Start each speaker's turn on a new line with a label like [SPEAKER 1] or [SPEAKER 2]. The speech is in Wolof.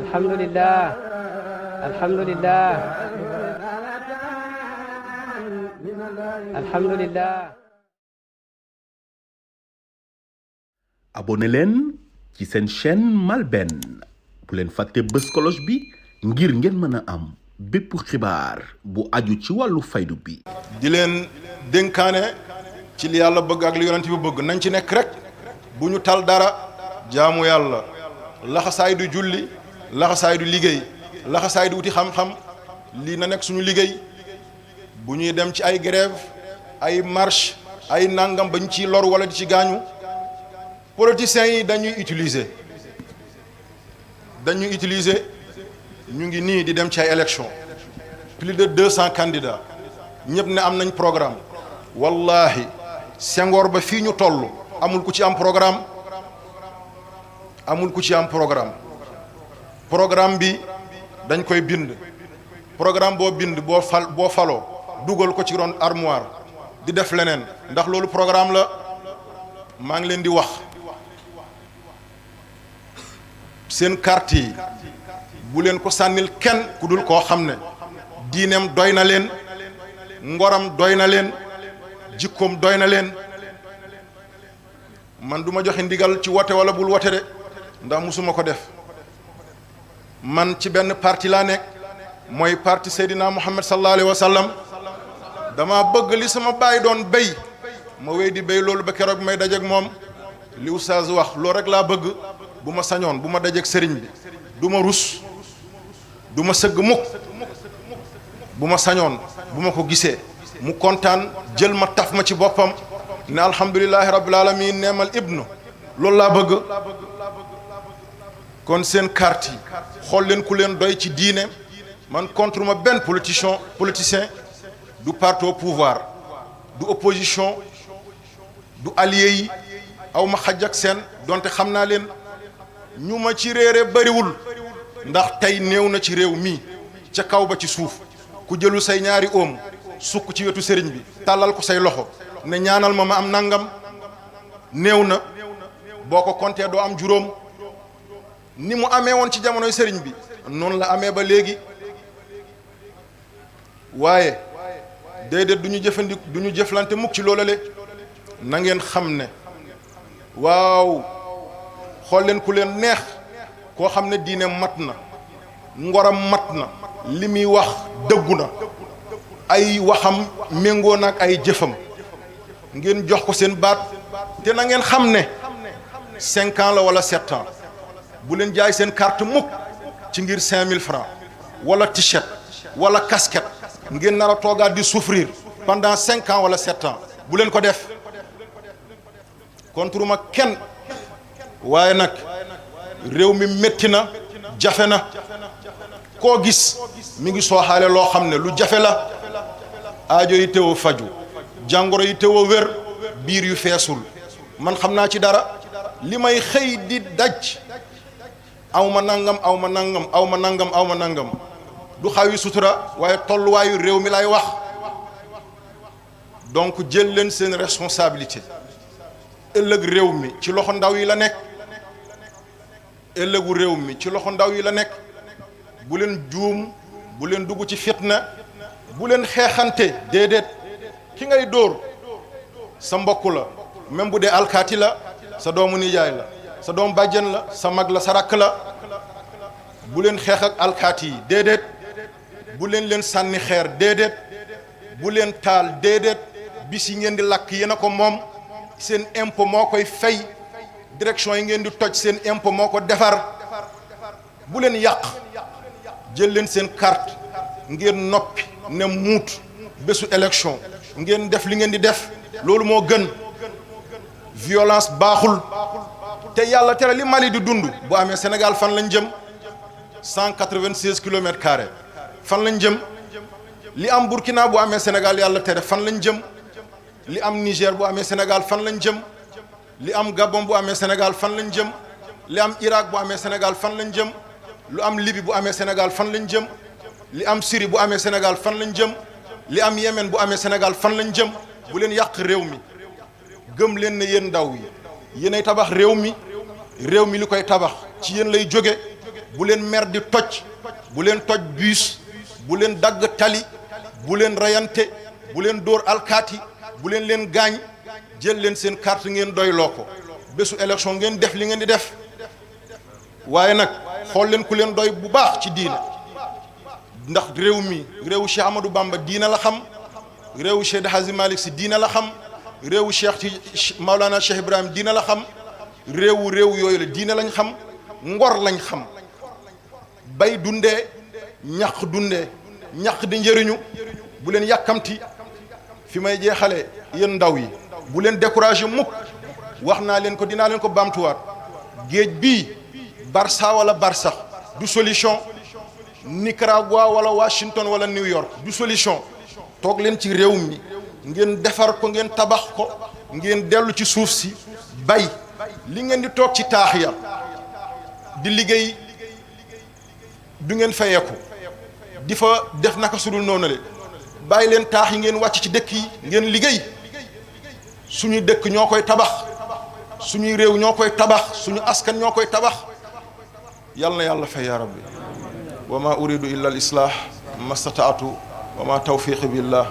[SPEAKER 1] alhamdulillah alhamdulillah alhamdulillah.
[SPEAKER 2] abonné leen ci seen chaîne MALBN bu leen fàtte bës cloche bi ngir ngeen mën a am bépp xibaar bu aju ci wàllu faydu bi.
[SPEAKER 3] di leen dénkaane ci li yàlla bëgg ak li yonent bi bëgg nañ ci nekk rek bu ñu tal dara jaamu yàlla laxasaay du julli laxasaay du liggéey laxasaay du wuti xam-xam lii na nekk suñu liggéey bu ñuy dem ci ay grève ay marche ay nangam bañ ciy lor wala di ci gaañu politiciens yi dañuy utiliser ñu ngi nii di dem ci ay élection plus de 200 candidats ñëpp ne am nañ programme wallahi Senghor ba fii ñu toll amul ku ci am programme programme bi dañ koy bind programme boo bind boo faloo dugal ko ci ron armoire di def leneen ndax loolu programme la. maa ngi leen di wax seen carte yi bu leen ko sànnil kenn ku dul koo xam ne diineem doy na leen ngoram doy na leen jikkoom doy na leen man du ma joxe ndigal ci wote wala bul wote de ndax musuma ko def man ci benn parti laa nekk mooy parti Seydina Muhammad sallallahu alayhi wa sallam dama bëgg li sama baay doon béy ma wéy di béy loolu ba keroog may dajeeg moom li oustaz wax loolu rek laa bëgg bu ma sañoon bu ma dajeeg sëriñ bi du ma rus du ma sëgg mukk bu ma sañoon bu ma ko gisee mu kontaan jël ma taf ma ci boppam ne alhamdulillahi rabbil alamin neemal ibnu loolu laa bëgg kon seen carte yi xool leen ku leen doy ci diine man contre ma benn politicien du parti au pouvoir du opposition du allié yi aw ma xaj ak seen donte xam naa leen ñu ma ci réere bariwul ndax tey néew na ci réew mi ca kaw ba ci suuf ku jëlu say ñaari oom sukk ci wetu sëriñ bi tàllal ko say loxo ne ñaanal ma am nangam néew na boo ko compté doo am juróom ni mu amee woon ci jamonoy sëriñ bi noonu la amee ba léegi waaye déedéet du ñu jëflante mukk ci loolale na ngeen xam ne waaw xool leen ku leen neex koo xam ne diine mat na ngoram mat na li muy wax dëggu na ay waxam méngoo na ak ay jëfam ngeen jox ko seen baat te na ngeen xam ne 5 ans la wala 7 ans bu leen jaay seen carte mukk ci ngir 5000 francs wala t-shirt wala casquette ngeen nar a toogaat di souffrir pendant 5 ans wala 7 ans bu leen ko def contre ma kenn waaye nag réew mi métti na jafe na koo gis mi ngi sooxaale loo xam ne lu jafe la aajo yi teew a faju jàngoro yi teew a wér biir yu feesul man xam naa ci dara li may xëy di daj aw ma nangam du xawi sutura waaye tolluwaayu réew mi lay wax donc jël leen seen responsabilité ëllëg réew mi ci loxo ndaw yi la nekk bu leen juum bu leen dugg ci fitna bu leen xeexante déedéet ki ngay dóor sa mbokk la même bu dee alkaati la sa doomu nijaay la sa doom bàjjen la sa mag la sa rakk la bu leen xeex ak alkaati yi déedéet bu leen sànni xeer déedéet bu leen taal déedéet bis yi ngeen di lakk yéen a ko moom seen impôt moo koy fay direction yi ngeen di toj seen impôt moo ko defar bu leen yàq jël leen seen carte ngeen noppi ne muut bésu élection ngeen def li ngeen di def loolu moo gën violence baaxul te yàlla tere li Mali di dund bu amee Sénégal fan lañ jëm 196 kilomètres carrés fan lañ jëm li am Burkina bu amee Sénégal yàlla tere fan lañ jëm li am Niger bu amee Sénégal fan lañ jëm li am Gabon bu amee Sénégal fan lañ jëm li am Irak bu amee Sénégal fan lañ jëm lu am Libye bu amee Sénégal fan lañ jëm li am Syrie bu amee Sénégal fan lañ jëm li am Yémen bu amee Sénégal fan lañ jëm bu leen yàq réew mi gëm leen ne yéen ndaw yi yéenay tabax réew mi réew mi li koy tabax ci yéen lay jóge bu leen mer di toj bu leen toj bus bu leen dagg tali bu leen rayante bu leen dóor alkaati bu leen gaañ jël leen seen carte ngeen doyloo ko bésu élection ngeen def li ngeen di def waaye nag xool leen ku leen doy bu baax ci diina ndax réew mi réewu Cheikh Amadou Bamba diina la xam réewu Cheikh Hadji Malick Sy diina la xam réewu Cheikh Maulana Cheikh Ibrahim diina la xam réew yooyu la diina lañ xam ngor lañ xam bay dundee ñaq dundee ñaq di njëriñu bu leen yàkkamti fi may jeexale yéen ndaw yi bu leen découragé mukk wax naa leen ko dinaa leen ko baamtuwaat géej bii Barça wala Barsax du solution Nicaragua wala Washington wala New York du solution toog leen ci réew mi ngeen defar ko ngeen tabax ko ngeen dellu ci suuf si bay li ngeen di toog ci taax ya di liggéey du ngeen fayeeku di fa def naka sudul noonu le bàyyi leen taax yi ngeen wàcc ci dëkk yi ngeen liggéey suñu dëkk ñoo koy tabax suñuy réew ñoo koy tabax suñu askan ñoo koy tabax yal na yàlla fay ya rabbi wa ma uridu illa al islah mastataatu wa ma tawfiqi billah